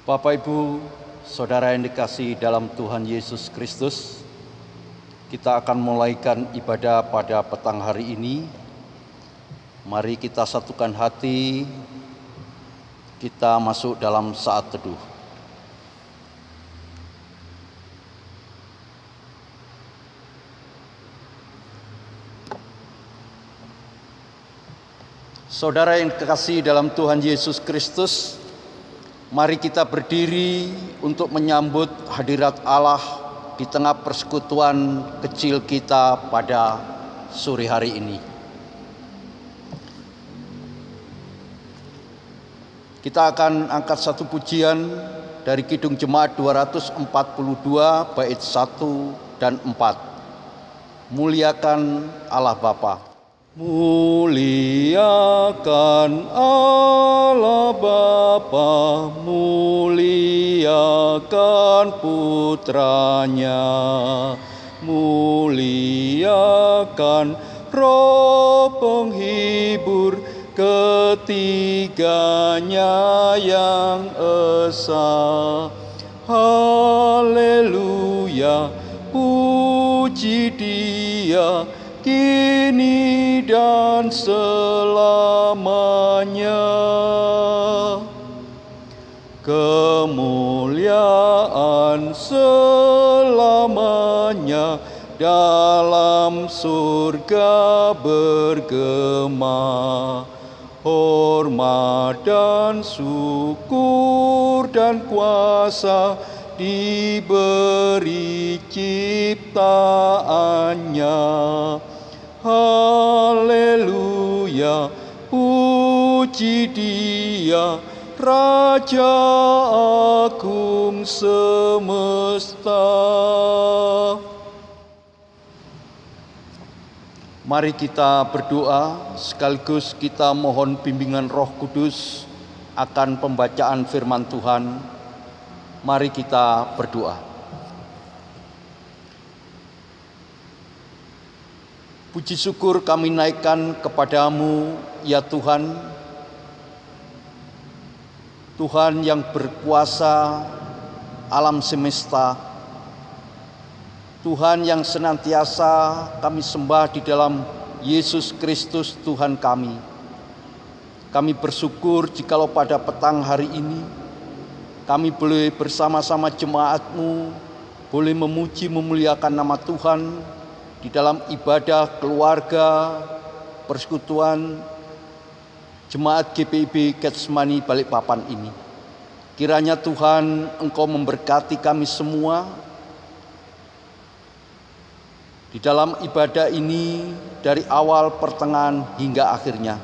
Bapak Ibu, Saudara yang dikasihi dalam Tuhan Yesus Kristus, kita akan mulaikan ibadah pada petang hari ini. Mari kita satukan hati, kita masuk dalam saat teduh. Saudara yang dikasihi dalam Tuhan Yesus Kristus, mari kita berdiri untuk menyambut hadirat Allah di tengah persekutuan kecil kita pada sore hari ini. Kita akan angkat satu pujian dari Kidung Jemaat 242 bait 1 dan 4. Muliakan Allah Bapa. Muliakan Allah Bapa, muliakan Putranya, muliakan Roh Penghibur, ketiganya yang esa. Haleluya, puji Dia kini dan selamanya. Kemuliaan selamanya dalam surga bergema. Hormat dan syukur dan kuasa diberi ciptaannya. Haleluya, puji Dia, Raja Agung semesta. Mari kita berdoa, sekaligus kita mohon bimbingan Roh Kudus akan pembacaan firman Tuhan. Mari kita berdoa. Puji syukur kami naikkan kepadamu, ya Tuhan. Tuhan yang berkuasa alam semesta. Tuhan yang senantiasa kami sembah di dalam Yesus Kristus Tuhan kami. Kami bersyukur jikalau pada petang hari ini kami boleh bersama-sama jemaat-Mu, boleh memuji memuliakan nama Tuhan di dalam ibadah keluarga, persekutuan Jemaat GPIB Getsemani Balikpapan ini. Kiranya Tuhan Engkau memberkati kami semua di dalam ibadah ini dari awal, pertengahan hingga akhirnya.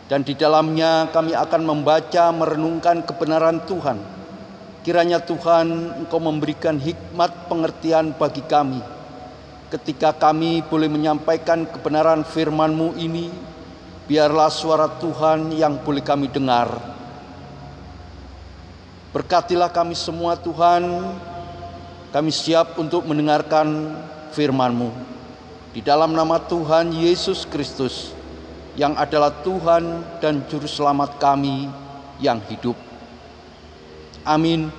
Dan di dalamnya kami akan membaca, merenungkan kebenaran Tuhan. Kiranya Tuhan Engkau memberikan hikmat pengertian bagi kami ketika kami boleh menyampaikan kebenaran firman-Mu ini. Biarlah suara Tuhan yang boleh kami dengar. Berkatilah kami semua Tuhan. Kami siap untuk mendengarkan firman-Mu. Di dalam nama Tuhan Yesus Kristus, yang adalah Tuhan dan Juru Selamat kami yang hidup. Amin.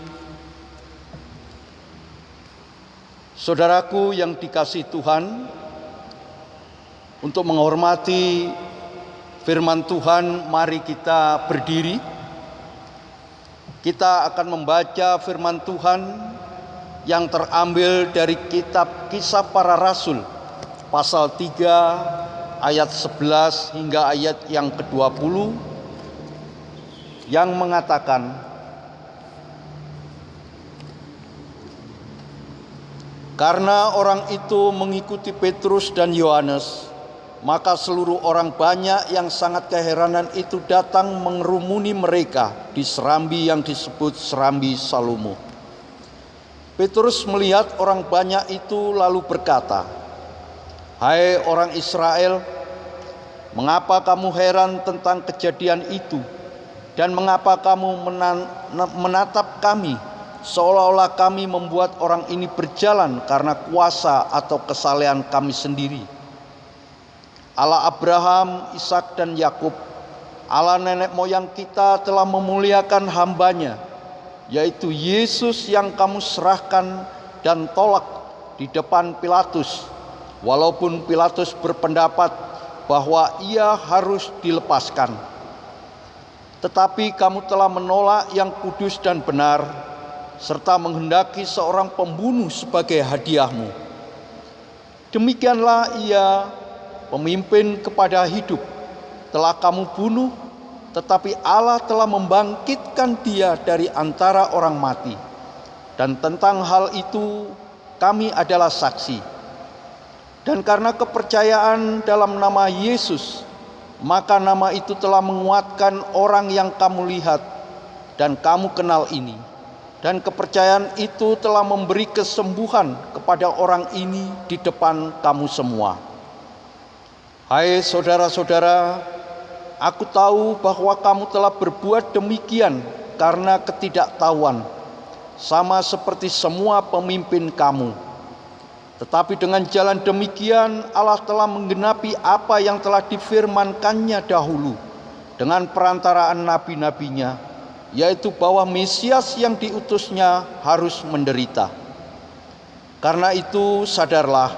Saudaraku yang dikasihi Tuhan, untuk menghormati firman Tuhan, mari kita berdiri. Kita akan membaca firman Tuhan yang terambil dari kitab Kisah Para Rasul, pasal 3, ayat 11 hingga ayat yang ke-20, yang mengatakan, karena orang itu mengikuti Petrus dan Yohanes, maka seluruh orang banyak yang sangat keheranan itu datang mengerumuni mereka di serambi yang disebut Serambi Salomo. Petrus melihat orang banyak itu lalu berkata, "Hai orang Israel, mengapa kamu heran tentang kejadian itu? Dan mengapa kamu menatap kami seolah-olah kami membuat orang ini berjalan karena kuasa atau kesalehan kami sendiri? Allah Abraham, Ishak dan Yakub, Allah nenek moyang kita telah memuliakan hamba-Nya, yaitu Yesus yang kamu serahkan dan tolak di depan Pilatus, walaupun Pilatus berpendapat bahwa ia harus dilepaskan. Tetapi kamu telah menolak yang kudus dan benar, serta menghendaki seorang pembunuh sebagai hadiahmu. Demikianlah ia, pemimpin kepada hidup, telah kamu bunuh, tetapi Allah telah membangkitkan dia dari antara orang mati. Dan tentang hal itu kami adalah saksi. Dan karena kepercayaan dalam nama Yesus, maka nama itu telah menguatkan orang yang kamu lihat dan kamu kenal ini. Dan kepercayaan itu telah memberi kesembuhan kepada orang ini di depan kamu semua. Hai saudara-saudara, aku tahu bahwa kamu telah berbuat demikian karena ketidaktahuan, sama seperti semua pemimpin kamu. Tetapi dengan jalan demikian Allah telah menggenapi apa yang telah difirmankannya dahulu dengan perantaraan nabi-nabinya, yaitu bahwa Mesias yang diutusnya harus menderita. Karena itu sadarlah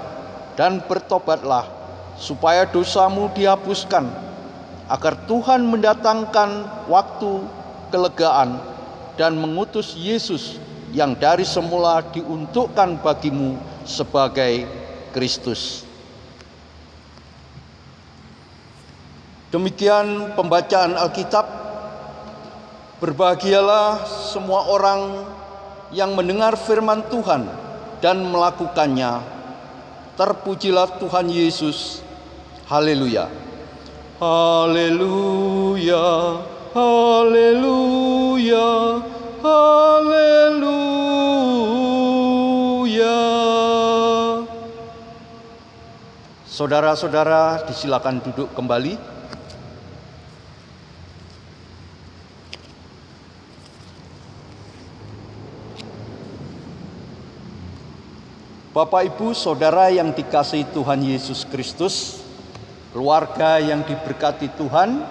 dan bertobatlah, supaya dosamu dihapuskan, agar Tuhan mendatangkan waktu kelegaan dan mengutus Yesus yang dari semula diuntukkan bagimu sebagai Kristus. Demikian pembacaan Alkitab. Berbahagialah semua orang yang mendengar firman Tuhan dan melakukannya. Terpujilah Tuhan Yesus. Haleluya. Haleluya. Haleluya. Haleluya. Saudara-saudara, disilakan duduk kembali. Bapak, Ibu, Saudara yang dikasihi Tuhan Yesus Kristus, keluarga yang diberkati Tuhan,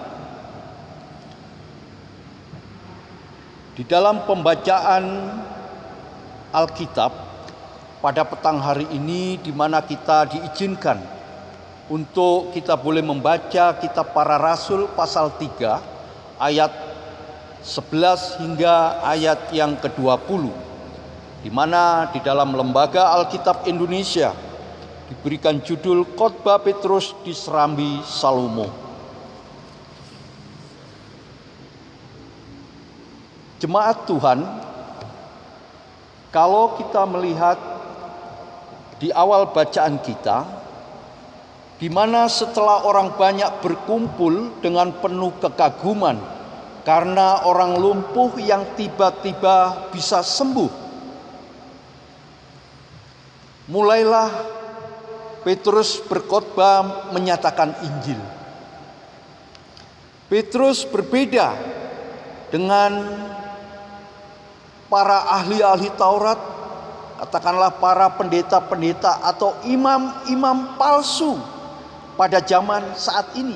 di dalam pembacaan Alkitab pada petang hari ini, di mana kita diizinkan untuk kita boleh membaca kitab Para Rasul pasal 3 ayat 11 hingga ayat yang ke-20, di mana di dalam Lembaga Alkitab Indonesia diberikan judul Khotbah Petrus di Serambi Salomo. Jemaat Tuhan, kalau kita melihat di awal bacaan kita, di mana setelah orang banyak berkumpul dengan penuh kekaguman karena orang lumpuh yang tiba-tiba bisa sembuh, mulailah Petrus berkhotbah menyatakan Injil. Petrus berbeda dengan para ahli-ahli Taurat, katakanlah para pendeta-pendeta atau imam-imam palsu pada zaman saat ini.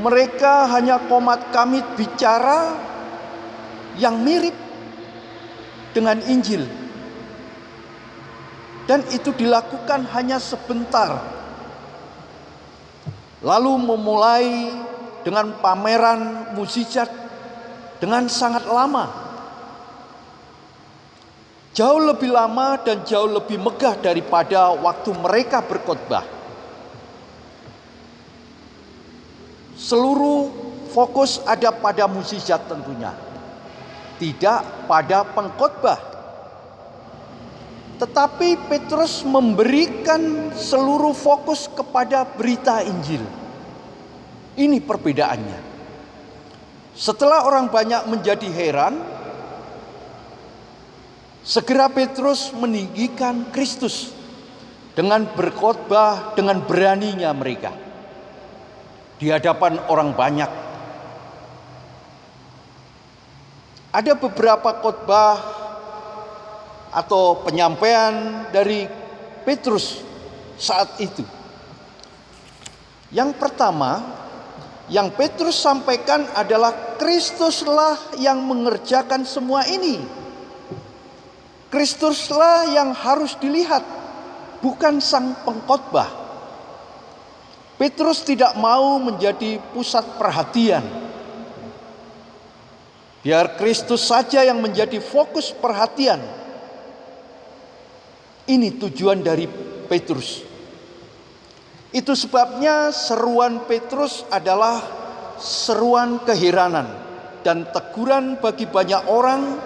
Mereka hanya komat kamit bicara yang mirip dengan Injil, dan itu dilakukan hanya sebentar, lalu memulai dengan pameran mukjizat dengan sangat lama. Jauh lebih lama dan jauh lebih megah daripada waktu mereka berkhotbah. Seluruh fokus ada pada mukjizat tentunya, tidak pada pengkhotbah. Tetapi Petrus memberikan seluruh fokus kepada berita Injil. Ini perbedaannya. Setelah orang banyak menjadi heran, segera Petrus meninggikan Kristus dengan berkhotbah dengan beraninya mereka di hadapan orang banyak. Ada beberapa khotbah atau penyampaian dari Petrus saat itu. Yang pertama, Yang Petrus sampaikan adalah Kristuslah yang mengerjakan semua ini. Kristuslah yang harus dilihat, bukan sang pengkhotbah. Petrus tidak mau menjadi pusat perhatian. Biar Kristus saja yang menjadi fokus perhatian. Ini tujuan dari Petrus. Itu sebabnya seruan Petrus adalah seruan keheranan dan teguran bagi banyak orang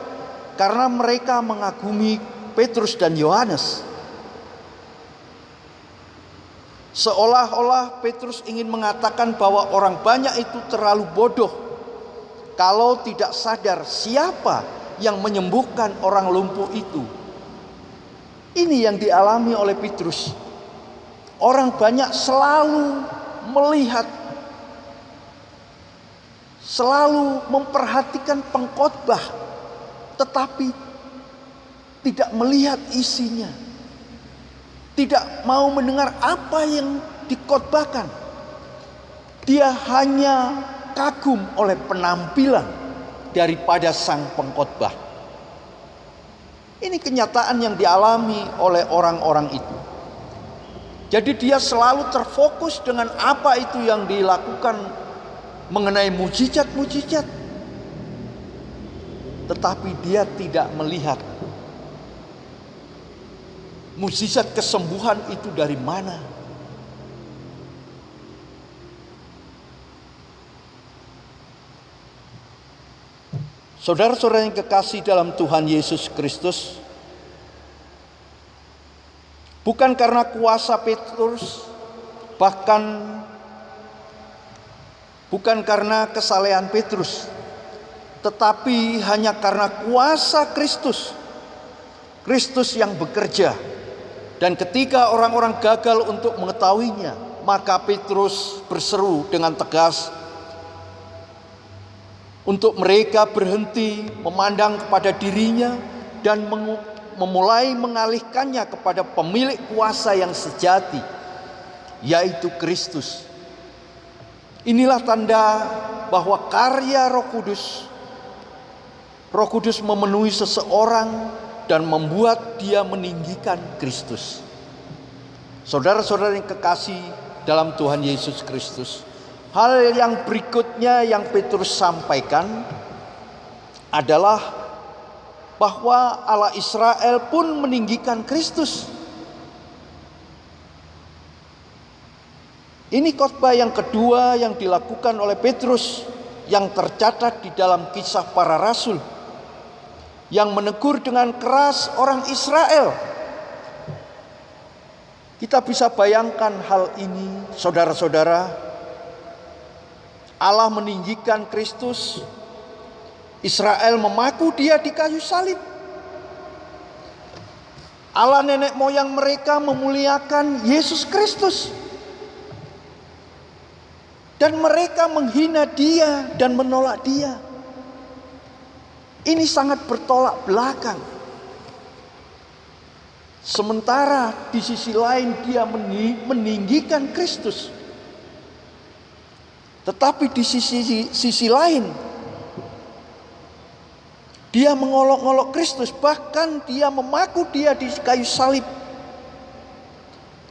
karena mereka mengagumi Petrus dan Yohanes. Seolah-olah Petrus ingin mengatakan bahwa orang banyak itu terlalu bodoh kalau tidak sadar siapa yang menyembuhkan orang lumpuh itu. Ini yang dialami oleh Petrus. Orang banyak selalu melihat, selalu memperhatikan pengkhotbah, tetapi tidak melihat isinya. Tidak mau mendengar apa yang dikhotbahkan. Dia hanya kagum oleh penampilan daripada sang pengkhotbah. Ini kenyataan yang dialami oleh orang-orang itu. Jadi dia selalu terfokus dengan apa itu yang dilakukan mengenai mujizat-mujizat. Tetapi dia tidak melihat mujizat kesembuhan itu dari mana. Saudara-saudara yang kekasih dalam Tuhan Yesus Kristus, bukan karena kuasa Petrus, bahkan bukan karena kesalehan Petrus, tetapi hanya karena kuasa Kristus. Kristus yang bekerja. Dan ketika orang-orang gagal untuk mengetahuinya, maka Petrus berseru dengan tegas untuk mereka berhenti memandang kepada dirinya dan memulai mengalihkannya kepada pemilik kuasa yang sejati, yaitu Kristus. Inilah tanda bahwa karya Roh Kudus memenuhi seseorang dan membuat dia meninggikan Kristus. Saudara-saudara yang kekasih dalam Tuhan Yesus Kristus, hal yang berikutnya yang Petrus sampaikan adalah bahwa Allah Israel pun meninggikan Kristus. Ini khotbah yang kedua yang dilakukan oleh Petrus yang tercatat di dalam Kisah Para Rasul, yang menegur dengan keras orang Israel. Kita bisa bayangkan hal ini, saudara-saudara. Allah meninggikan Kristus, Israel memaku dia di kayu salib. Allah nenek moyang mereka memuliakan Yesus Kristus, dan mereka menghina dia dan menolak dia. Ini sangat bertolak belakang. Sementara di sisi lain dia meninggikan Kristus. Tetapi di sisi lain dia mengolok-olok Kristus, bahkan dia memaku dia di kayu salib.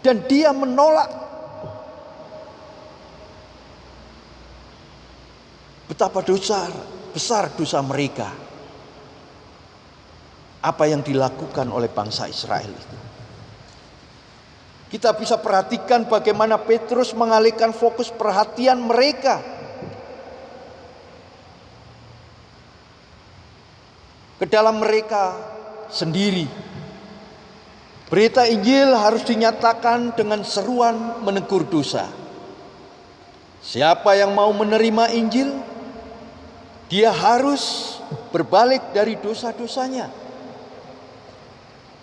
Dan dia menolak. Betapa besar dosa mereka. Apa yang dilakukan oleh bangsa Israel itu. Kita bisa perhatikan bagaimana Petrus mengalihkan fokus perhatian mereka ke dalam mereka sendiri. Berita Injil harus dinyatakan dengan seruan menegur dosa. Siapa yang mau menerima Injil, dia harus berbalik dari dosa-dosanya.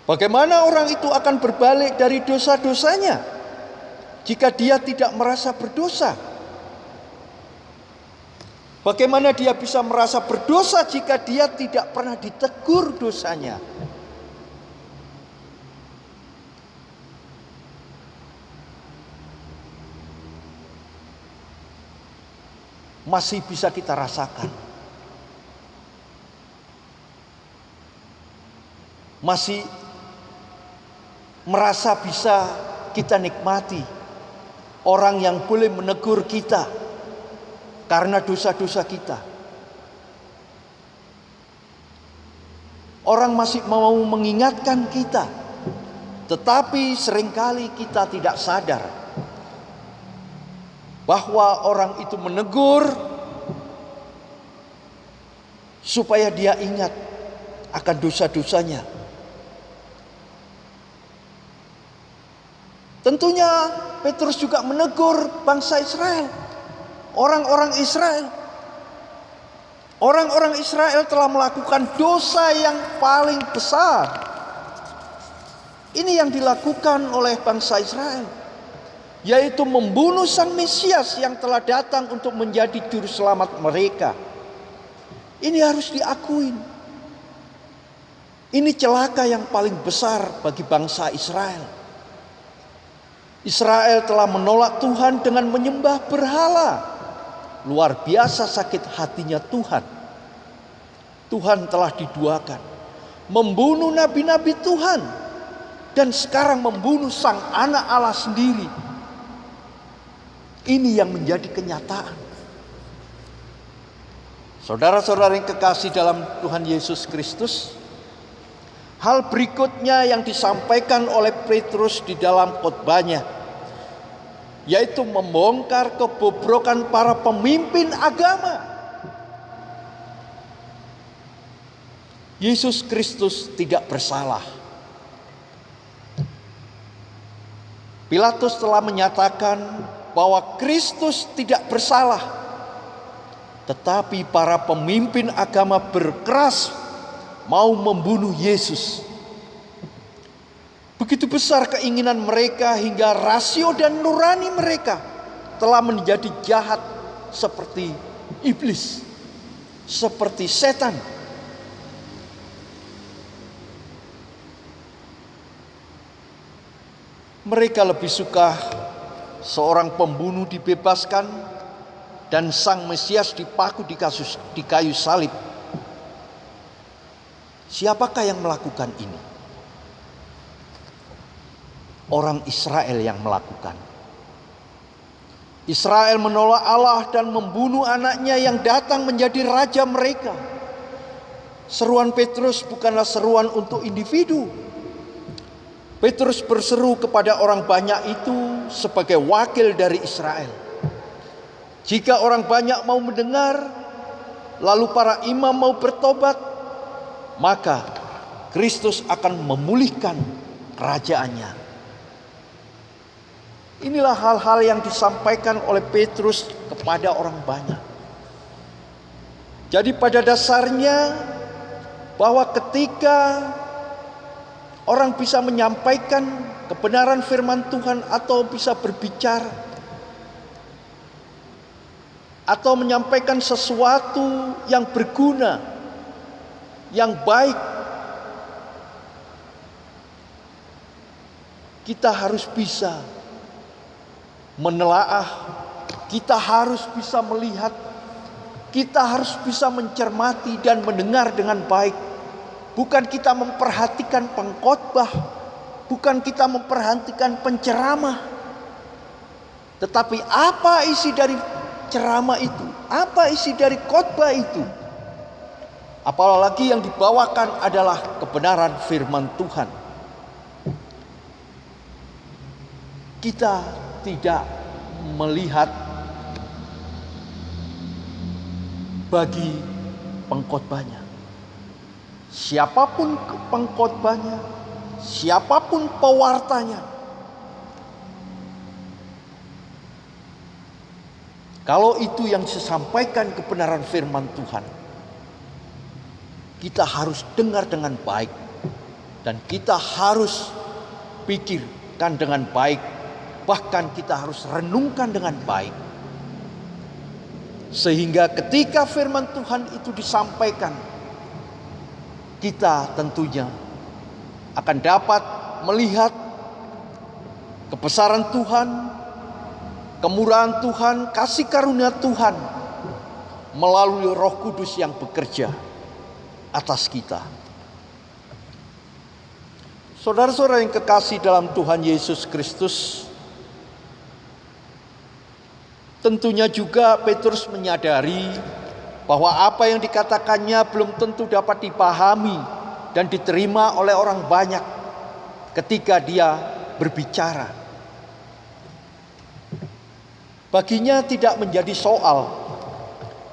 Bagaimana orang itu akan berbalik dari dosa-dosanya jika dia tidak merasa berdosa? Bagaimana dia bisa merasa berdosa jika dia tidak pernah ditegur dosanya? masih bisa kita rasakan. Masih merasa bisa kita nikmati orang yang boleh menegur kita karena dosa-dosa kita. Orang masih mau mengingatkan kita, tetapi seringkali kita tidak sadar bahwa orang itu menegur supaya dia ingat akan dosa-dosanya. Tentunya Petrus juga menegur bangsa Israel, orang-orang Israel. Orang-orang Israel telah melakukan dosa yang paling besar. Ini yang dilakukan oleh bangsa Israel, yaitu membunuh Sang Mesias yang telah datang untuk menjadi juru selamat mereka. Ini harus diakuin. Ini celaka yang paling besar bagi bangsa Israel. Israel telah menolak Tuhan dengan menyembah berhala. Luar biasa sakit hatinya Tuhan. Tuhan telah diduakan, membunuh nabi-nabi Tuhan, dan sekarang membunuh Sang Anak Allah sendiri. Ini yang menjadi kenyataan. Saudara-saudara yang kekasih dalam Tuhan Yesus Kristus, hal berikutnya yang disampaikan oleh Petrus di dalam khotbahnya, yaitu membongkar kebobrokan para pemimpin agama. Yesus Kristus tidak bersalah. Pilatus telah menyatakan bahwa Kristus tidak bersalah, tetapi para pemimpin agama berkeras mau membunuh Yesus. Begitu besar keinginan mereka hingga rasio dan nurani mereka telah menjadi jahat seperti iblis, seperti setan. Mereka lebih suka seorang pembunuh dibebaskan dan Sang Mesias dipaku di kayu salib. Siapakah yang melakukan ini? Orang Israel yang melakukan. Israel menolak Allah dan membunuh anaknya yang datang menjadi raja mereka. Seruan Petrus bukanlah seruan untuk individu. Petrus berseru kepada orang banyak itu sebagai wakil dari Israel. Jika orang banyak mau mendengar, lalu para imam mau bertobat, maka Kristus akan memulihkan kerajaannya. Inilah hal-hal yang disampaikan oleh Petrus kepada orang banyak. Jadi pada dasarnya bahwa ketika orang bisa menyampaikan kebenaran firman Tuhan atau bisa berbicara atau menyampaikan sesuatu yang berguna, yang baik, kita harus bisa menelaah, kita harus bisa melihat, kita harus bisa mencermati dan mendengar dengan baik. Bukan kita memperhatikan pengkhotbah, bukan kita memperhatikan penceramah, tetapi apa isi dari ceramah itu, apa isi dari khotbah itu. Apalagi yang dibawakan adalah kebenaran firman Tuhan. Kita tidak melihat bagi pengkhotbahnya. Siapapun pengkhotbahnya, siapapun pewartanya, kalau itu yang disampaikan kebenaran firman Tuhan, kita harus dengar dengan baik dan kita harus pikirkan dengan baik, bahkan kita harus renungkan dengan baik, sehingga ketika firman Tuhan itu disampaikan, kita tentunya akan dapat melihat kebesaran Tuhan, kemurahan Tuhan, kasih karunia Tuhan melalui Roh Kudus yang bekerja atas kita. Saudara-saudara yang kekasih dalam Tuhan Yesus Kristus, tentunya juga Petrus menyadari bahwa apa yang dikatakannya belum tentu dapat dipahami dan diterima oleh orang banyak ketika dia berbicara. Baginya tidak menjadi soal,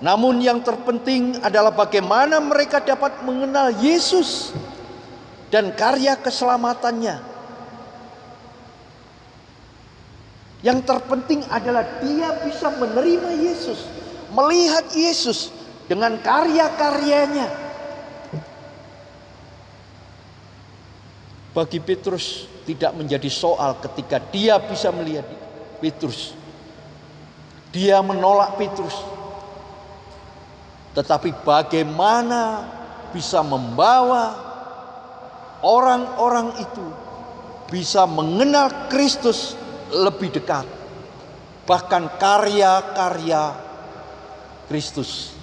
namun yang terpenting adalah bagaimana mereka dapat mengenal Yesus dan karya keselamatannya. Yang terpenting adalah dia bisa menerima Yesus, melihat Yesus dengan karya-karyanya. Bagi Petrus tidak menjadi soal ketika dia bisa melihat Petrus. Dia menolak Petrus. Tetapi bagaimana bisa membawa orang-orang itu bisa mengenal Kristus lebih dekat, bahkan karya-karya Kristus.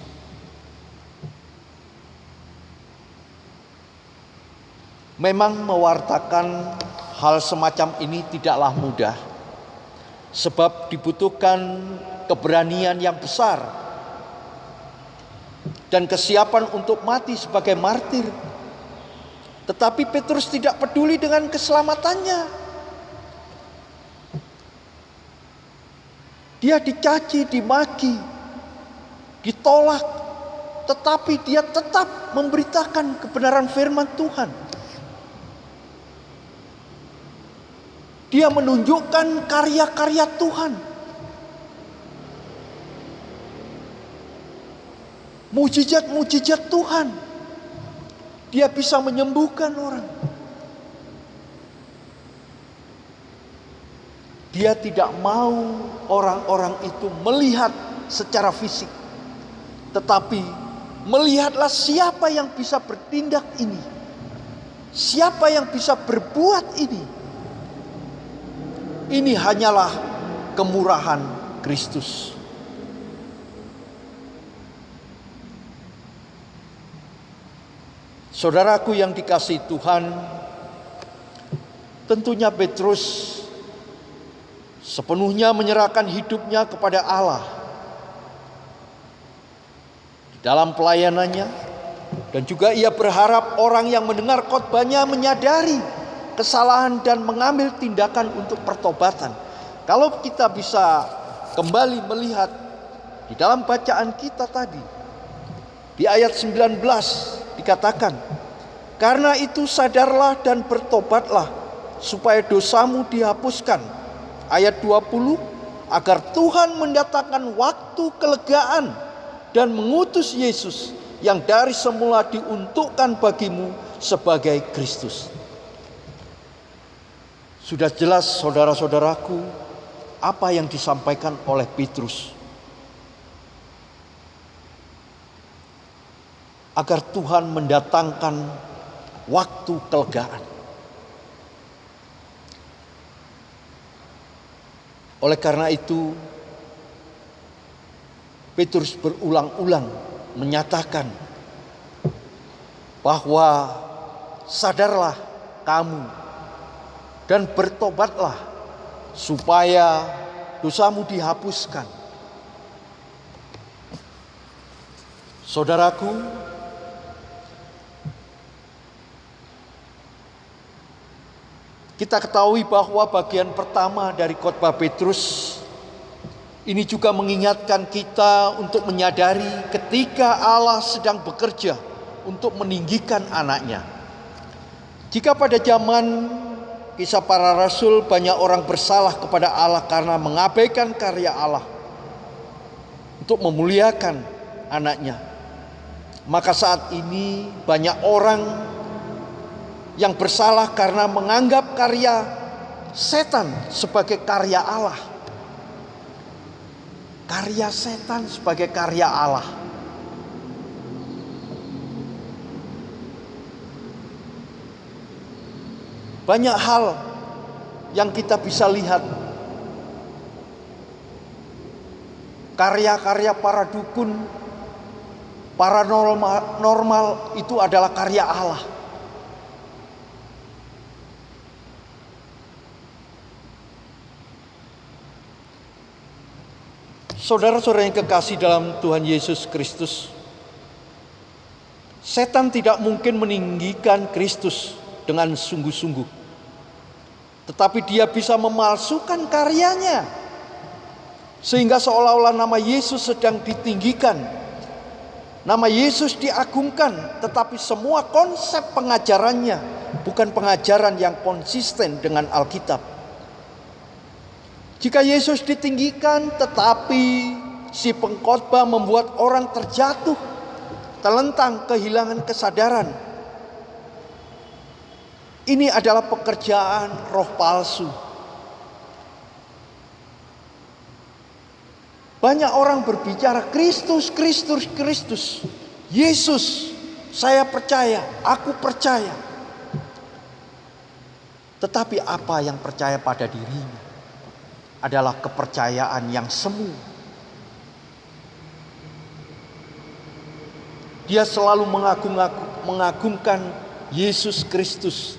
Memang mewartakan hal semacam ini tidaklah mudah, sebab dibutuhkan keberanian yang besar dan kesiapan untuk mati sebagai martir. Tetapi Petrus tidak peduli dengan keselamatannya. Dia dicaci, dimaki, ditolak, tetapi dia tetap memberitakan kebenaran firman Tuhan. Dia menunjukkan karya-karya Tuhan. Mujizat-mujizat Tuhan. Dia bisa menyembuhkan orang. Dia tidak mau orang-orang itu melihat secara fisik, tetapi melihatlah siapa yang bisa bertindak ini, siapa yang bisa berbuat ini. Ini hanyalah kemurahan Kristus. Saudaraku yang dikasihi Tuhan, tentunya Petrus sepenuhnya menyerahkan hidupnya kepada Allah di dalam pelayanannya, dan juga ia berharap orang yang mendengar khotbahnya menyadari kesalahan dan mengambil tindakan untuk pertobatan. Kalau kita bisa kembali melihat di dalam bacaan kita tadi, di ayat 19 dikatakan, "Karena itu sadarlah dan bertobatlah supaya dosamu dihapuskan." Ayat 20, "Agar Tuhan mendatangkan waktu kelegaan dan mengutus Yesus yang dari semula diuntukkan bagimu sebagai Kristus." Sudah jelas saudara-saudaraku apa yang disampaikan oleh Petrus. Agar Tuhan mendatangkan waktu kelegaan. Oleh karena itu, Petrus berulang-ulang menyatakan bahwa sadarlah kamu dan bertobatlah supaya dosamu dihapuskan. Saudaraku, kita ketahui bahwa bagian pertama dari khotbah Petrus ini juga mengingatkan kita untuk menyadari ketika Allah sedang bekerja untuk meninggikan anaknya. Jika pada zaman Kisah Para Rasul banyak orang bersalah kepada Allah karena mengabaikan karya Allah untuk memuliakan anaknya, maka saat ini banyak orang yang bersalah karena menganggap karya setan sebagai karya Allah. Karya setan sebagai karya Allah. Banyak hal yang kita bisa lihat. Karya-karya para dukun Paranormal itu adalah karya Allah. Saudara-saudara yang kekasih dalam Tuhan Yesus Kristus, setan tidak mungkin meninggikan Kristus dengan sungguh-sungguh. Tetapi dia bisa memalsukan karyanya, sehingga seolah-olah nama Yesus sedang ditinggikan. Nama Yesus diagungkan, tetapi semua konsep pengajarannya bukan pengajaran yang konsisten dengan Alkitab. Jika Yesus ditinggikan, tetapi si pengkhotbah membuat orang terjatuh, terlentang, kehilangan kesadaran. Ini adalah pekerjaan roh palsu. Banyak orang berbicara Kristus, Kristus, Kristus. Yesus, saya percaya, aku percaya. Tetapi apa yang percaya pada dirinya adalah kepercayaan yang semu. Dia selalu mengagungkan Yesus Kristus,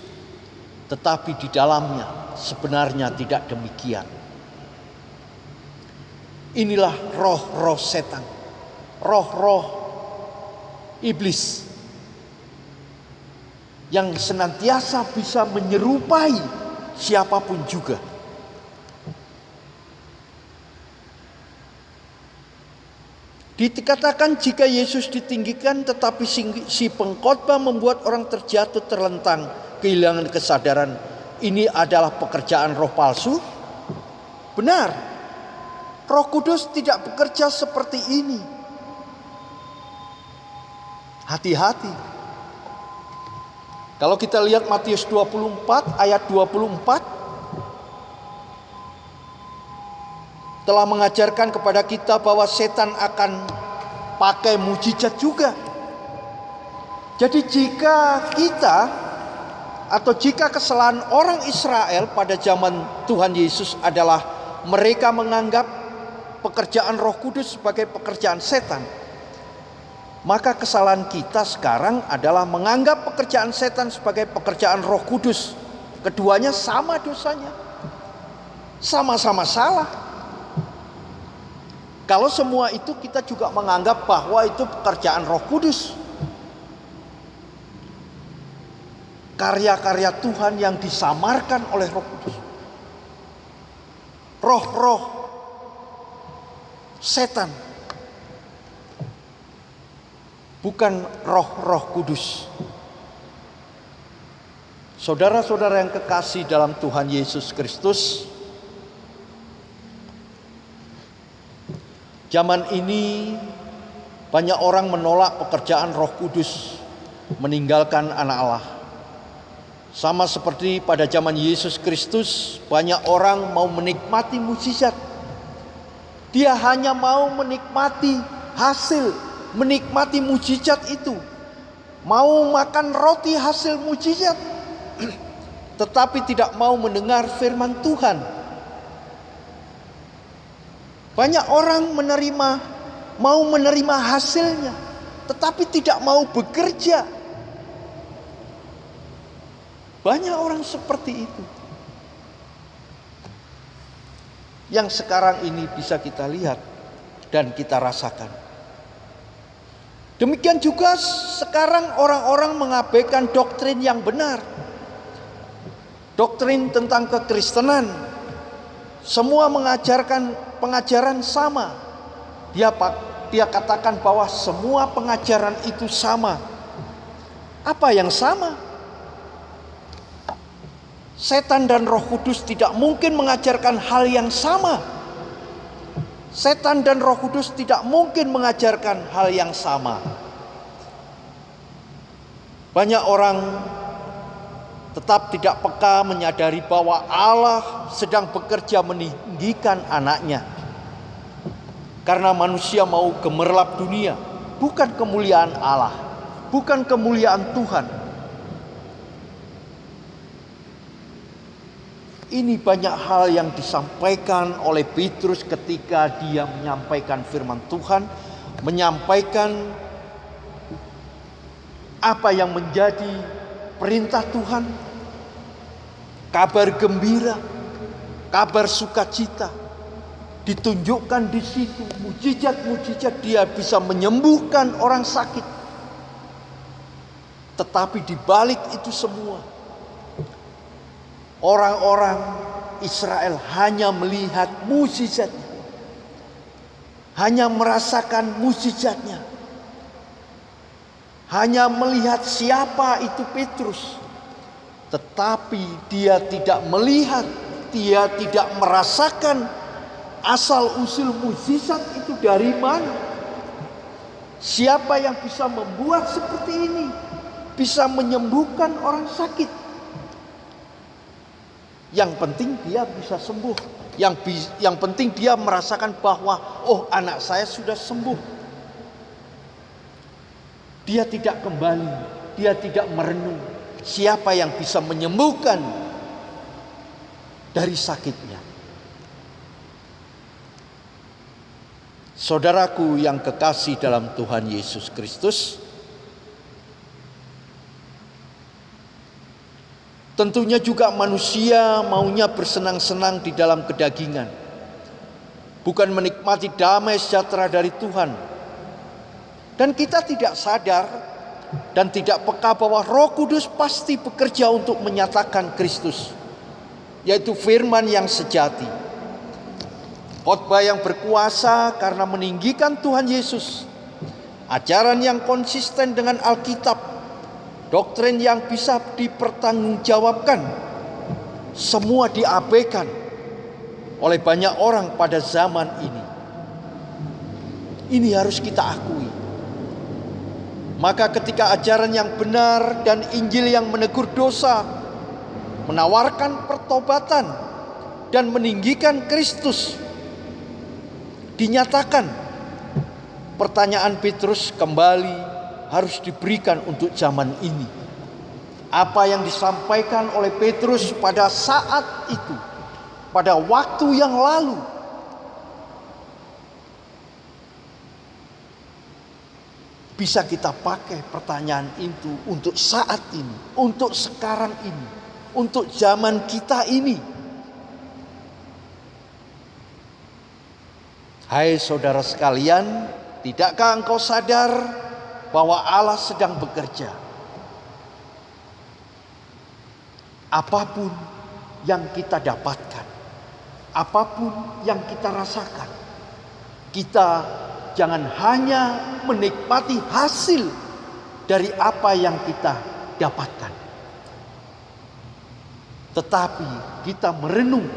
tetapi di dalamnya sebenarnya tidak demikian. Inilah roh-roh setan, roh-roh iblis yang senantiasa bisa menyerupai siapapun juga. Dikatakan jika Yesus ditinggikan, tetapi si pengkhotbah membuat orang terjatuh, terlentang, kehilangan kesadaran. Ini adalah pekerjaan roh palsu? Benar. Roh Kudus tidak bekerja seperti ini. Hati-hati. Kalau kita lihat Matius 24 ayat 24, telah mengajarkan kepada kita bahwa setan akan pakai mujizat juga. Jadi jika kesalahan orang Israel pada zaman Tuhan Yesus adalah mereka menganggap pekerjaan Roh Kudus sebagai pekerjaan setan, maka kesalahan kita sekarang adalah menganggap pekerjaan setan sebagai pekerjaan Roh Kudus. Keduanya sama dosanya, sama-sama salah. Kalau semua itu kita juga menganggap bahwa itu pekerjaan Roh Kudus, karya-karya Tuhan yang disamarkan oleh Roh Kudus. Roh-roh setan, bukan roh-roh kudus. Saudara-saudara yang kekasih dalam Tuhan Yesus Kristus, zaman ini banyak orang menolak pekerjaan Roh Kudus, meninggalkan anak Allah. Sama seperti pada zaman Yesus Kristus, banyak orang mau menikmati mukjizat. Dia hanya mau menikmati hasil, menikmati mujizat itu. Mau makan roti hasil mujizat, tetapi tidak mau mendengar firman Tuhan. Banyak orang mau menerima hasilnya, tetapi tidak mau bekerja. Banyak orang seperti itu yang sekarang ini bisa kita lihat dan kita rasakan. Demikian juga sekarang orang-orang mengabaikan doktrin yang benar. Doktrin tentang kekristenan. Semua mengajarkan pengajaran sama. Dia katakan bahwa semua pengajaran itu sama. Apa yang sama? Setan dan Roh Kudus tidak mungkin mengajarkan hal yang sama. Setan dan Roh Kudus tidak mungkin mengajarkan hal yang sama. Banyak orang tetap tidak peka menyadari bahwa Allah sedang bekerja meninggikan anaknya. Karena manusia mau gemerlap dunia, bukan kemuliaan Allah, bukan kemuliaan Tuhan. Ini banyak hal yang disampaikan oleh Petrus ketika dia menyampaikan firman Tuhan, menyampaikan Apa yang menjadi perintah Tuhan? Kabar gembira, kabar sukacita. Ditunjukkan di situ mujizat-mujizat, dia bisa menyembuhkan orang sakit. Tetapi di balik itu semua, orang-orang Israel hanya melihat mujizatnya, hanya merasakan mujizatnya, hanya melihat siapa itu Petrus. Tetapi dia tidak melihat, dia tidak merasakan asal-usul mujizat itu dari mana. Siapa yang bisa membuat seperti ini? Bisa menyembuhkan orang sakit. Yang penting dia bisa sembuh. Yang penting dia merasakan bahwa anak saya sudah sembuh. Dia tidak kembali, dia tidak merenung siapa yang bisa menyembuhkan dari sakitnya. Saudaraku yang kekasih dalam Tuhan Yesus Kristus, tentunya juga manusia maunya bersenang-senang di dalam kedagingan, bukan menikmati damai sejahtera dari Tuhan. Dan kita tidak sadar dan tidak peka bahwa Roh Kudus pasti bekerja untuk menyatakan Kristus, yaitu firman yang sejati. Khotbah yang berkuasa karena meninggikan Tuhan Yesus, ajaran yang konsisten dengan Alkitab, doktrin yang bisa dipertanggungjawabkan, semua diabaikan oleh banyak orang pada zaman ini. Ini harus kita akui. Maka ketika ajaran yang benar dan Injil yang menegur dosa, menawarkan pertobatan dan meninggikan Kristus dinyatakan, pertanyaan Petrus kembali harus diberikan untuk zaman ini. Apa yang disampaikan oleh Petrus pada saat itu, pada waktu yang lalu, bisa kita pakai pertanyaan itu untuk saat ini, untuk sekarang ini, untuk zaman kita ini. Hai saudara sekalian, tidakkah engkau sadar bahwa Allah sedang bekerja? Apapun yang kita dapatkan, apapun yang kita rasakan, kita jangan hanya menikmati hasil dari apa yang kita dapatkan, tetapi kita merenung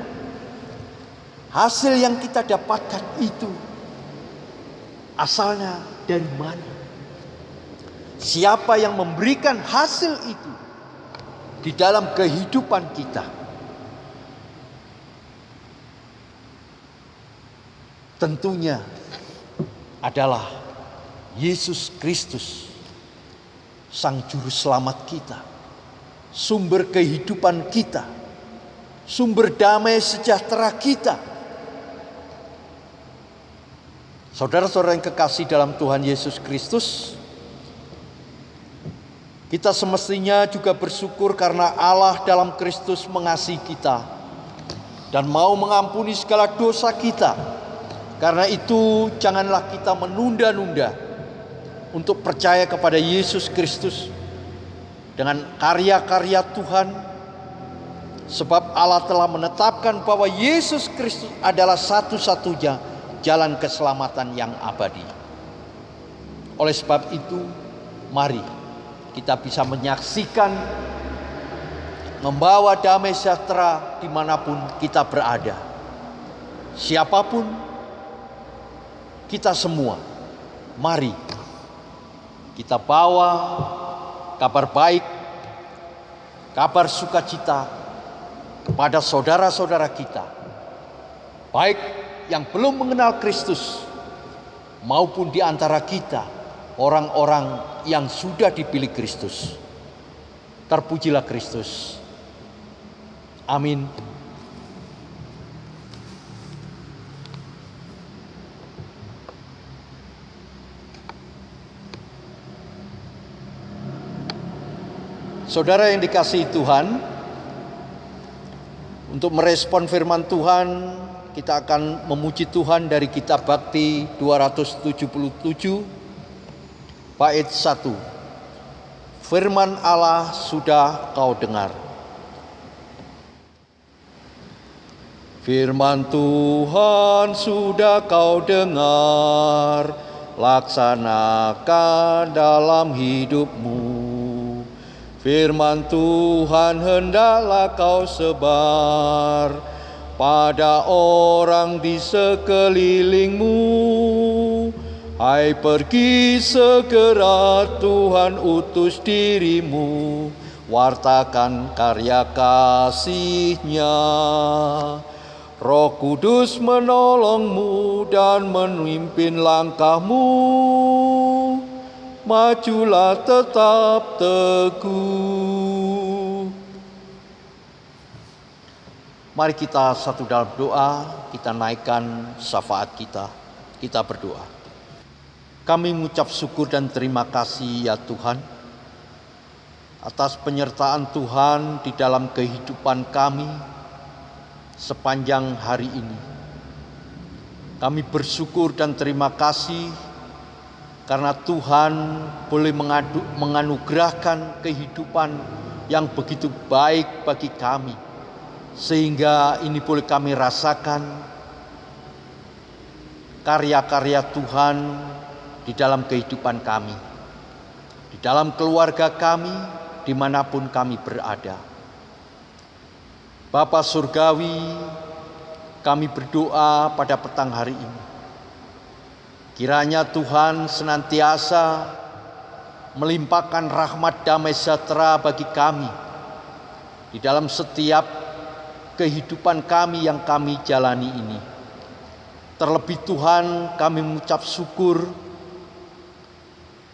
hasil yang kita dapatkan itu asalnya dari mana? Siapa yang memberikan hasil itu di dalam kehidupan kita? Tentunya adalah Yesus Kristus, Sang Juru Selamat kita, sumber kehidupan kita, sumber damai sejahtera kita. Saudara-saudara yang kekasih dalam Tuhan Yesus Kristus, kita semestinya juga bersyukur karena Allah dalam Kristus mengasihi kita dan mau mengampuni segala dosa kita. Karena itu janganlah kita menunda-nunda untuk percaya kepada Yesus Kristus dengan karya-karya Tuhan. Sebab Allah telah menetapkan bahwa Yesus Kristus adalah satu-satunya jalan keselamatan yang abadi. Oleh sebab itu, mari kita bisa menyaksikan, membawa damai sejahtera dimanapun kita berada. Siapapun kita semua, mari kita bawa kabar baik, kabar sukacita kepada saudara-saudara kita, baik yang belum mengenal Kristus maupun di antara kita orang-orang yang sudah dipilih Kristus. Terpujilah Kristus. Amin. Saudara yang dikasihi Tuhan, untuk merespon firman Tuhan, kita akan memuji Tuhan dari kitab Bakti 277, bait 1. Firman Allah sudah kau dengar. Firman Tuhan sudah kau dengar, laksanakan dalam hidupmu. Firman Tuhan hendaklah kau sebar pada orang di sekelilingmu. Hai, pergi segera, Tuhan utus dirimu, wartakan karya kasih-Nya. Roh Kudus menolongmu dan memimpin langkahmu. Majulah tetap teguh. Mari kita satu dalam doa, kita naikkan syafaat kita. Kita berdoa. Kami mengucap syukur dan terima kasih ya Tuhan, atas penyertaan Tuhan di dalam kehidupan kami sepanjang hari ini. Kami bersyukur dan terima kasih karena Tuhan boleh menganugerahkan kehidupan yang begitu baik bagi kami, sehingga ini boleh kami rasakan karya-karya Tuhan di dalam kehidupan kami, di dalam keluarga kami, dimanapun kami berada. Bapa Surgawi, kami berdoa pada petang hari ini, kiranya Tuhan senantiasa melimpahkan rahmat damai sejahtera bagi kami di dalam setiap kehidupan kami yang kami jalani ini. Terlebih Tuhan, kami mengucap syukur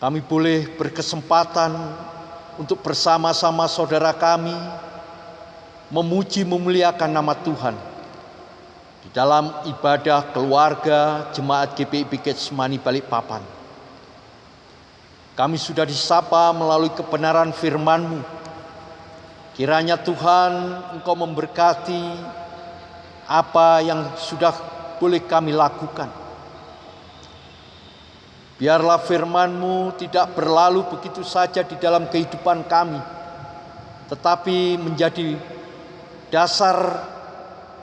kami boleh berkesempatan untuk bersama-sama saudara kami memuji memuliakan nama Tuhan di dalam ibadah keluarga Jemaat GPIB Getsemani Balikpapan. Kami sudah disapa melalui kebenaran firman-Mu. Kiranya Tuhan Engkau memberkati apa yang sudah boleh kami lakukan. Biarlah firman-Mu tidak berlalu begitu saja di dalam kehidupan kami, tetapi menjadi dasar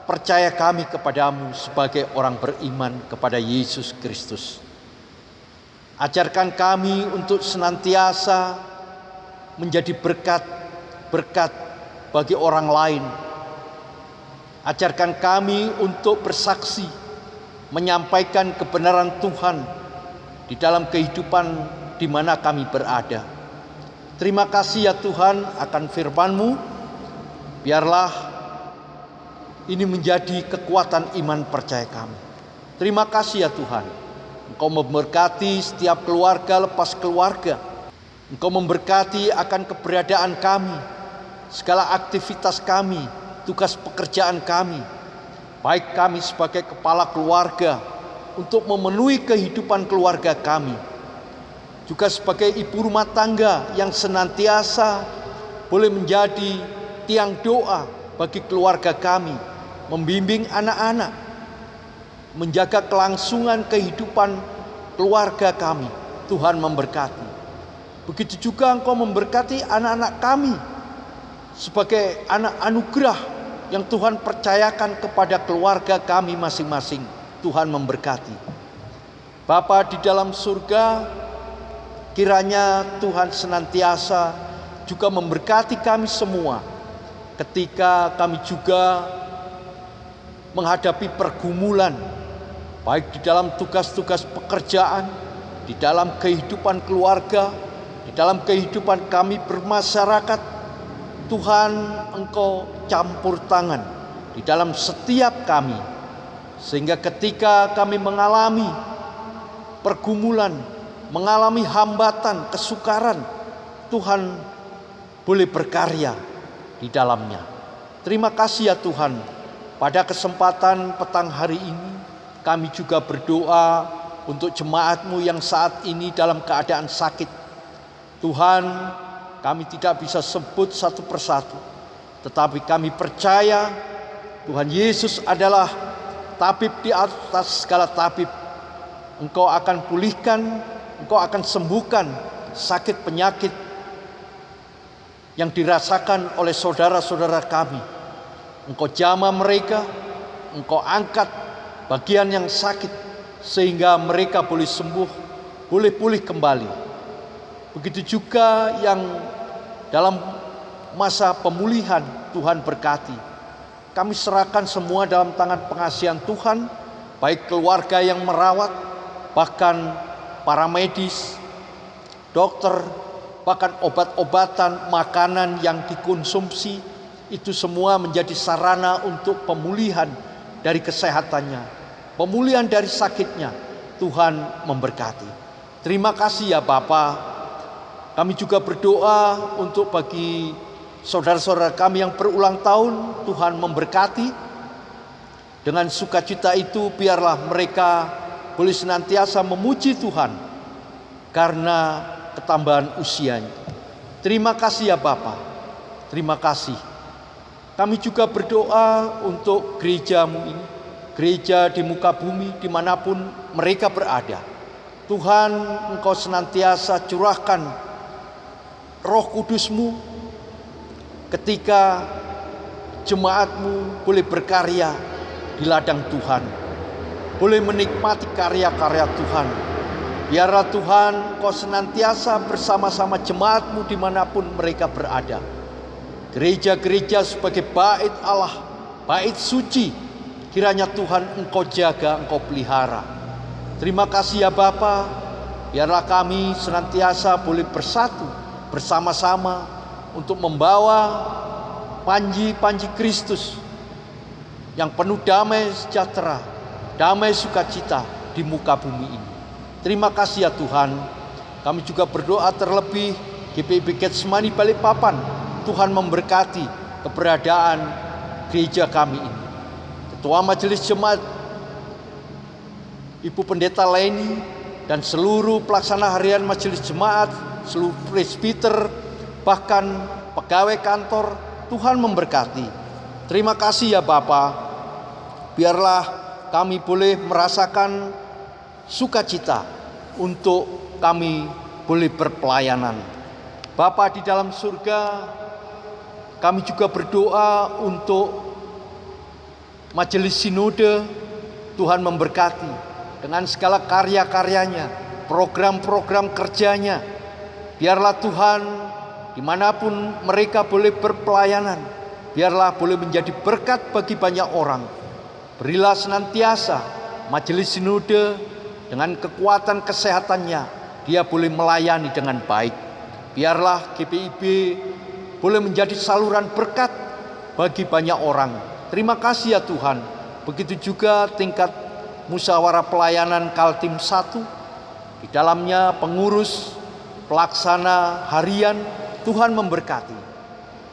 percaya kami kepadamu sebagai orang beriman kepada Yesus Kristus. Ajarkan kami untuk senantiasa menjadi berkat bagi orang lain. Ajarkan kami untuk bersaksi, menyampaikan kebenaran Tuhan di dalam kehidupan di mana kami berada. Terima kasih ya Tuhan akan firman-Mu. Biarlah ini menjadi kekuatan iman percaya kami. Terima kasih ya Tuhan. Engkau memberkati setiap keluarga lepas keluarga. Engkau memberkati akan keberadaan kami, segala aktivitas kami, tugas pekerjaan kami. Baik kami sebagai kepala keluarga untuk memenuhi kehidupan keluarga kami, juga sebagai ibu rumah tangga yang senantiasa boleh menjadi tiang doa bagi keluarga kami, membimbing anak-anak, menjaga kelangsungan kehidupan keluarga kami. Tuhan memberkati. Begitu juga Engkau memberkati anak-anak kami sebagai anak anugerah yang Tuhan percayakan kepada keluarga kami masing-masing. Tuhan memberkati. Bapa di dalam surga, kiranya Tuhan senantiasa juga memberkati kami semua ketika kami juga menghadapi pergumulan, baik di dalam tugas-tugas pekerjaan, di dalam kehidupan keluarga, di dalam kehidupan kami bermasyarakat. Tuhan, Engkau campur tangan di dalam setiap kami, sehingga ketika kami mengalami pergumulan, mengalami hambatan, kesukaran, Tuhan boleh berkarya di dalamnya. Terima kasih ya Tuhan. Pada kesempatan petang hari ini, kami juga berdoa untuk jemaat-Mu yang saat ini dalam keadaan sakit. Tuhan, kami tidak bisa sebut satu persatu. Tetapi kami percaya Tuhan Yesus adalah tabib di atas segala tabib. Engkau akan pulihkan, Engkau akan sembuhkan sakit penyakit yang dirasakan oleh saudara-saudara kami. Engkau jamah mereka, Engkau angkat bagian yang sakit sehingga mereka boleh sembuh, boleh pulih kembali. Begitu juga yang dalam masa pemulihan Tuhan berkati. Kami serahkan semua dalam tangan pengasihan Tuhan, baik keluarga yang merawat, bahkan para medis, dokter, bahkan obat-obatan, makanan yang dikonsumsi, itu semua menjadi sarana untuk pemulihan dari kesehatannya, pemulihan dari sakitnya. Tuhan memberkati. Terima kasih ya Bapa. Kami juga berdoa untuk bagi saudara-saudara kami yang berulang tahun. Tuhan memberkati. Dengan sukacita itu biarlah mereka boleh senantiasa memuji Tuhan karena ketambahan usianya. Terima kasih ya Bapa. Terima kasih. Kami juga berdoa untuk gerejamu ini, gereja di muka bumi dimanapun mereka berada. Tuhan, Engkau senantiasa curahkan Roh Kudus-Mu ketika jemaat-Mu boleh berkarya di ladang Tuhan, boleh menikmati karya-karya Tuhan. Biarlah Tuhan Engkau senantiasa bersama-sama jemaat-Mu dimanapun mereka berada. Gereja-gereja sebagai bait Allah, bait suci, kiranya Tuhan Engkau jaga, Engkau pelihara. Terima kasih ya Bapa. Biarlah kami senantiasa boleh bersatu bersama-sama untuk membawa panji-panji Kristus yang penuh damai sejahtera, damai sukacita di muka bumi ini. Terima kasih ya Tuhan. Kami juga berdoa terlebih GPIB Getsemani Balikpapan. Tuhan memberkati keberadaan gereja kami ini. Ketua Majelis Jemaat Ibu Pendeta Leni dan seluruh pelaksana harian Majelis Jemaat, seluruh presbiter, bahkan pegawai kantor, Tuhan memberkati. Terima kasih ya Bapa. Biarlah kami boleh merasakan sukacita untuk kami boleh berpelayanan. Bapa di dalam surga, kami juga berdoa untuk Majelis Sinode. Tuhan memberkati dengan segala karya-karyanya, program-program kerjanya. Biarlah Tuhan dimanapun mereka boleh berpelayanan, biarlah boleh menjadi berkat bagi banyak orang. Berilah senantiasa Majelis Sinode dengan kekuatan kesehatannya, dia boleh melayani dengan baik. Biarlah GPIB boleh menjadi saluran berkat bagi banyak orang. Terima kasih ya Tuhan. Begitu juga tingkat musyawarah pelayanan Kaltim 1, di dalamnya pengurus, pelaksana harian. Tuhan memberkati.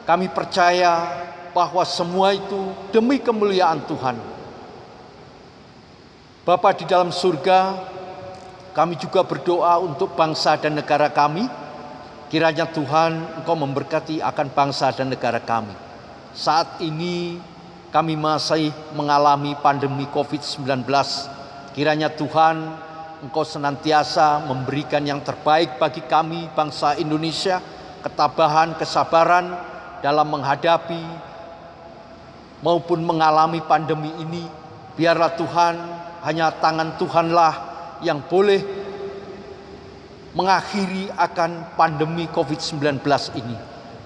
Kami percaya bahwa semua itu demi kemuliaan Tuhan. Bapa di dalam surga, kami juga berdoa untuk bangsa dan negara kami. Kiranya Tuhan Engkau memberkati akan bangsa dan negara kami. Saat ini kami masih mengalami pandemi COVID-19. Kiranya Tuhan Engkau senantiasa memberikan yang terbaik bagi kami bangsa Indonesia, ketabahan, kesabaran dalam menghadapi maupun mengalami pandemi ini. Biarlah Tuhan, hanya tangan Tuhanlah yang boleh mengakhiri akan pandemi COVID-19 ini.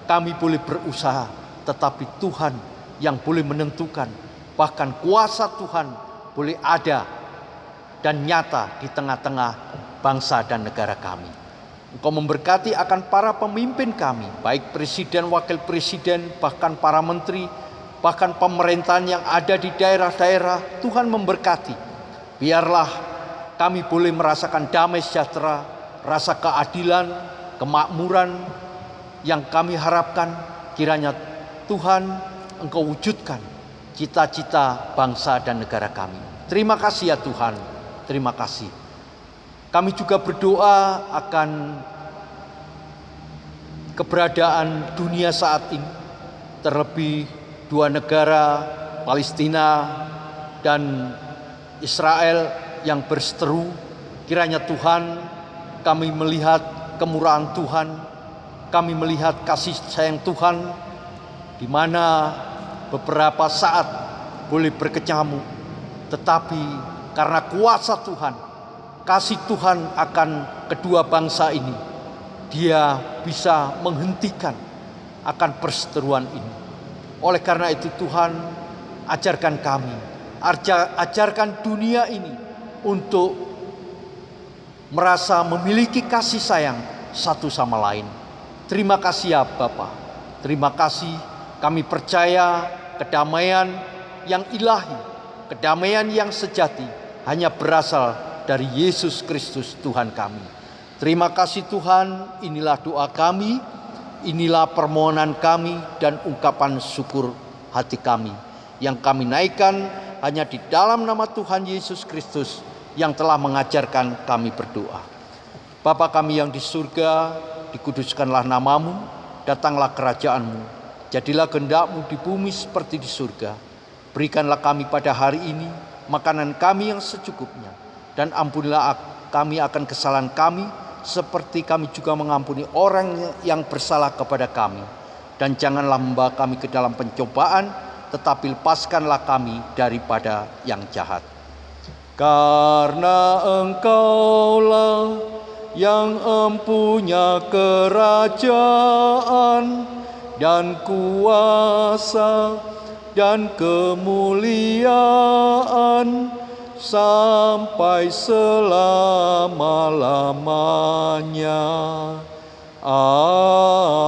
Kami boleh berusaha, tetapi Tuhan yang boleh menentukan. Bahkan kuasa Tuhan boleh ada dan nyata di tengah-tengah bangsa dan negara kami. Engkau memberkati akan para pemimpin kami, baik presiden, wakil presiden, bahkan para menteri, bahkan pemerintahan yang ada di daerah-daerah. Tuhan memberkati. Biarlah kami boleh merasakan damai sejahtera, rasa keadilan, kemakmuran yang kami harapkan. Kiranya Tuhan Engkau wujudkan cita-cita bangsa dan negara kami. Terima kasih ya Tuhan. Terima kasih. Kami juga berdoa akan keberadaan dunia saat ini, terlebih dua negara, Palestina dan Israel yang berseteru. Kiranya Tuhan, kami melihat kemurahan Tuhan, kami melihat kasih sayang Tuhan, di mana beberapa saat boleh berkecamuk, tetapi karena kuasa Tuhan, kasih Tuhan akan kedua bangsa ini, Dia bisa menghentikan akan perseteruan ini. Oleh karena itu Tuhan, ajarkan kami, ajarkan dunia ini untuk merasa memiliki kasih sayang satu sama lain. Terima kasih ya Bapa. Terima kasih, kami percaya kedamaian yang ilahi, kedamaian yang sejati hanya berasal dari Yesus Kristus Tuhan kami. Terima kasih Tuhan, inilah doa kami, inilah permohonan kami dan ungkapan syukur hati kami yang kami naikkan hanya di dalam nama Tuhan Yesus Kristus yang telah mengajarkan kami berdoa. Bapa kami yang di surga, dikuduskanlah namamu, datanglah kerajaanmu, jadilah kehendak-Mu di bumi seperti di surga. Berikanlah kami pada hari ini makanan kami yang secukupnya, dan ampunilah kami akan kesalahan kami, seperti kami juga mengampuni orang yang bersalah kepada kami. Dan janganlah membawa kami ke dalam pencobaan, tetapi lepaskanlah kami daripada yang jahat. Karena Engkaulah yang empunya kerajaan dan kuasa dan kemuliaan sampai selama-lamanya. Amin.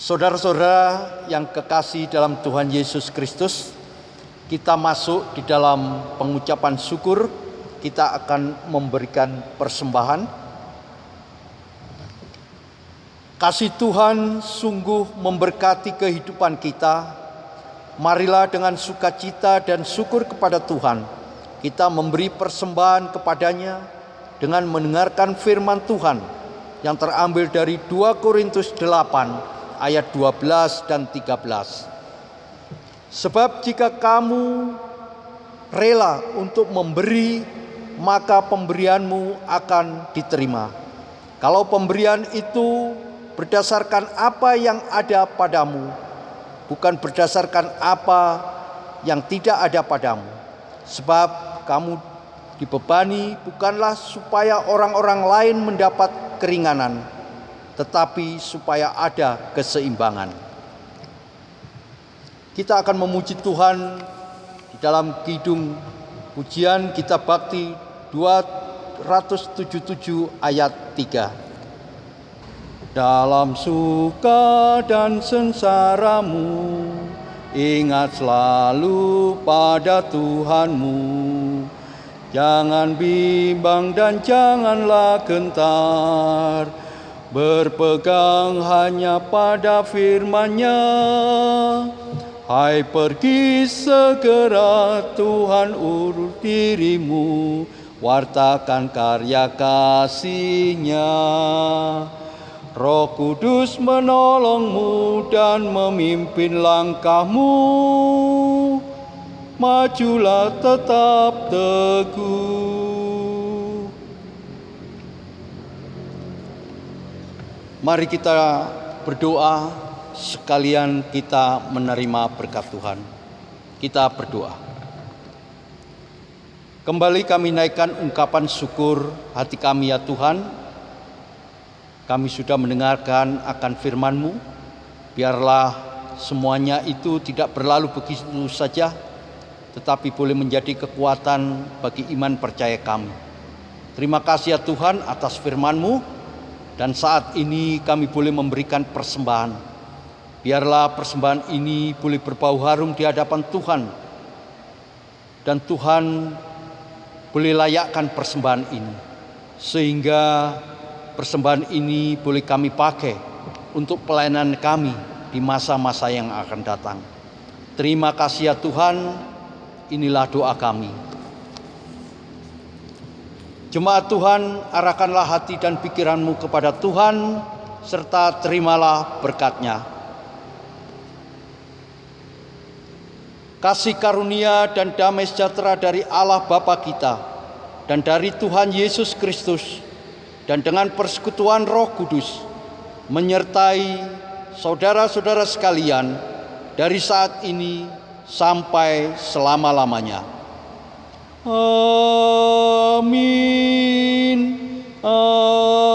Saudara-saudara yang kekasih dalam Tuhan Yesus Kristus, kita masuk di dalam pengucapan syukur. Kita akan memberikan persembahan. Kasih Tuhan sungguh memberkati kehidupan kita. Marilah dengan sukacita dan syukur kepada Tuhan, kita memberi persembahan kepadanya dengan mendengarkan firman Tuhan yang terambil dari 2 Korintus 8 ayat 12 dan 13. Sebab jika kamu rela untuk memberi, maka pemberianmu akan diterima. Kalau pemberian itu berdasarkan apa yang ada padamu, bukan berdasarkan apa yang tidak ada padamu. Sebab kamu dibebani bukanlah supaya orang-orang lain mendapat keringanan, tetapi supaya ada keseimbangan. Kita akan memuji Tuhan di dalam kidung pujian Kitab Bakti 277 ayat 3. Dalam suka dan sengsaramu, ingat selalu pada Tuhanmu. Jangan bimbang dan janganlah gentar, berpegang hanya pada firman-Nya. Hai, pergi segera, Tuhan urus dirimu, wartakan karya kasih-Nya. Roh Kudus menolongmu dan memimpin langkahmu, majulah tetap teguh. Mari kita berdoa, sekalian kita menerima berkat Tuhan. Kita berdoa. Kembali kami naikkan ungkapan syukur hati kami ya Tuhan. Kami sudah mendengarkan akan firman-Mu. Biarlah semuanya itu tidak berlalu begitu saja, tetapi boleh menjadi kekuatan bagi iman percaya kami. Terima kasih ya Tuhan atas firman-Mu. Dan saat ini kami boleh memberikan persembahan. Biarlah persembahan ini boleh berbau harum di hadapan Tuhan. Dan Tuhan boleh layakkan persembahan ini, sehingga persembahan ini boleh kami pakai untuk pelayanan kami di masa-masa yang akan datang. Terima kasih ya Tuhan, inilah doa kami. Jemaat Tuhan, arahkanlah hati dan pikiranmu kepada Tuhan, serta terimalah berkat-Nya. Kasih karunia dan damai sejahtera dari Allah Bapa kita dan dari Tuhan Yesus Kristus dan dengan persekutuan Roh Kudus menyertai saudara-saudara sekalian dari saat ini sampai selama-lamanya. Amin. Amin.